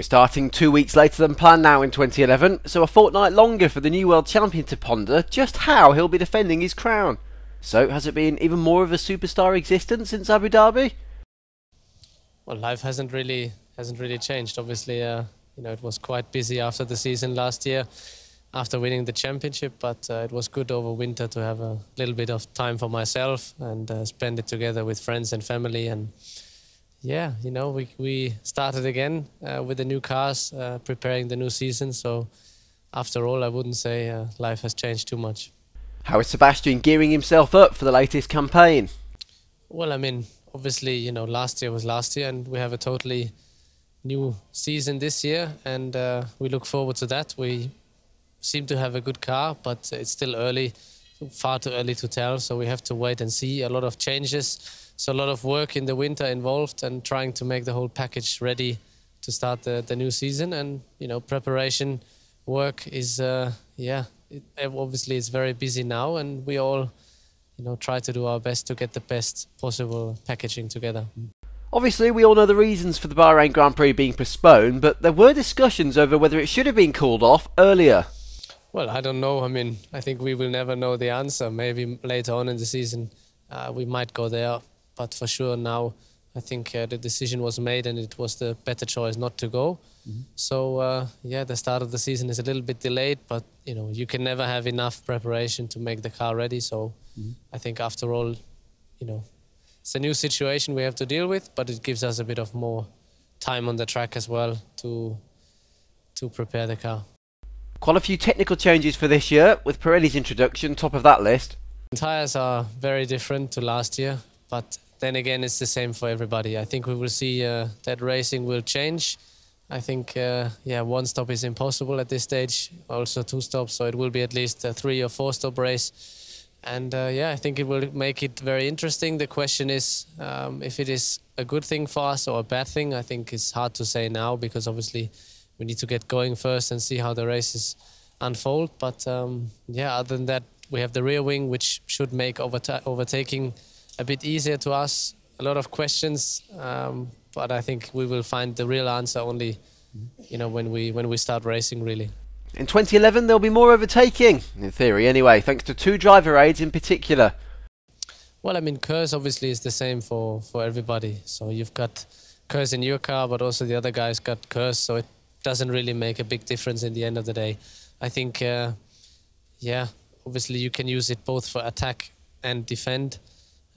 We're starting 2 weeks later than planned now in 2011, so a fortnight longer for the new world champion to ponder just how he'll be defending his crown. So, has it been even more of a superstar existence since Abu Dhabi? Well, life hasn't really changed. Obviously, it was quite busy after the season last year, after winning the championship. But it was good over winter to have a little bit of time for myself and spend it together with friends and family. And yeah, we started again with the new cars, preparing the new season. So after all, I wouldn't say life has changed too much. How is Sebastian gearing himself up for the latest campaign? Well, I mean, obviously, last year was last year, and we have a totally new season this year, and we look forward to that. We seem to have a good car, but it's still early, far too early to tell, so we have to wait and see. A lot of changes, so a lot of work in the winter involved, and trying to make the whole package ready to start the new season. And preparation work is obviously it's very busy now, and we all try to do our best to get the best possible packaging together. Obviously, we all know the reasons for the Bahrain Grand Prix being postponed, but there were discussions over whether it should have been called off earlier. Well, I don't know. I mean, I think we will never know the answer. Maybe later on in the season we might go there, but for sure now I think the decision was made and it was the better choice not to go. So the start of the season is a little bit delayed, but you can never have enough preparation to make the car ready. So I think after all, it's a new situation we have to deal with, but it gives us a bit of more time on the track as well to prepare the car. Quite a few technical changes for this year, with Pirelli's introduction top of that list. The tyres are very different to last year, but then again it's the same for everybody. I think we will see that racing will change. I think one stop is impossible at this stage, also two stops, so it will be at least a 3 or 4 stop race. And I think it will make it very interesting. The question is if it is a good thing for us or a bad thing. I think it's hard to say now, because obviously we need to get going first and see how the races unfold. But other than that, we have the rear wing, which should make overtaking a bit easier to us. A lot of questions, but I think we will find the real answer only when we start racing, really. In 2011 there'll be more overtaking, in theory anyway, thanks to 2 driver aids in particular. Well, I mean, KERS obviously is the same for everybody. So you've got KERS in your car, but also the other guys got KERS, so it doesn't really make a big difference in the end of the day. I think, obviously you can use it both for attack and defend.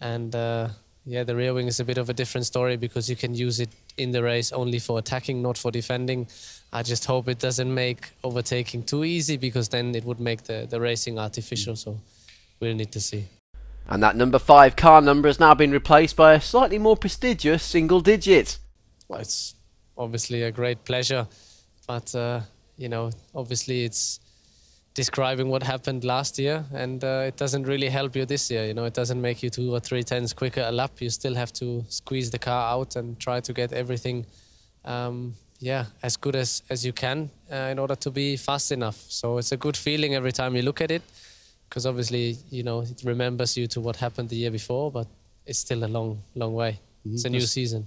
And the rear wing is a bit of a different story, because you can use it in the race only for attacking, not for defending. I just hope it doesn't make overtaking too easy, because then it would make the racing artificial, so we'll need to see. And that number 5 car number has now been replaced by a slightly more prestigious single digit. Well, it's obviously a great pleasure, but obviously it's describing what happened last year, and it doesn't really help you this year. It doesn't make you 2 or 3 tenths quicker a lap. You still have to squeeze the car out and try to get everything as good as you can in order to be fast enough. So it's a good feeling every time you look at it, because obviously it remembers you to what happened the year before, but it's still a long way. It's a new season.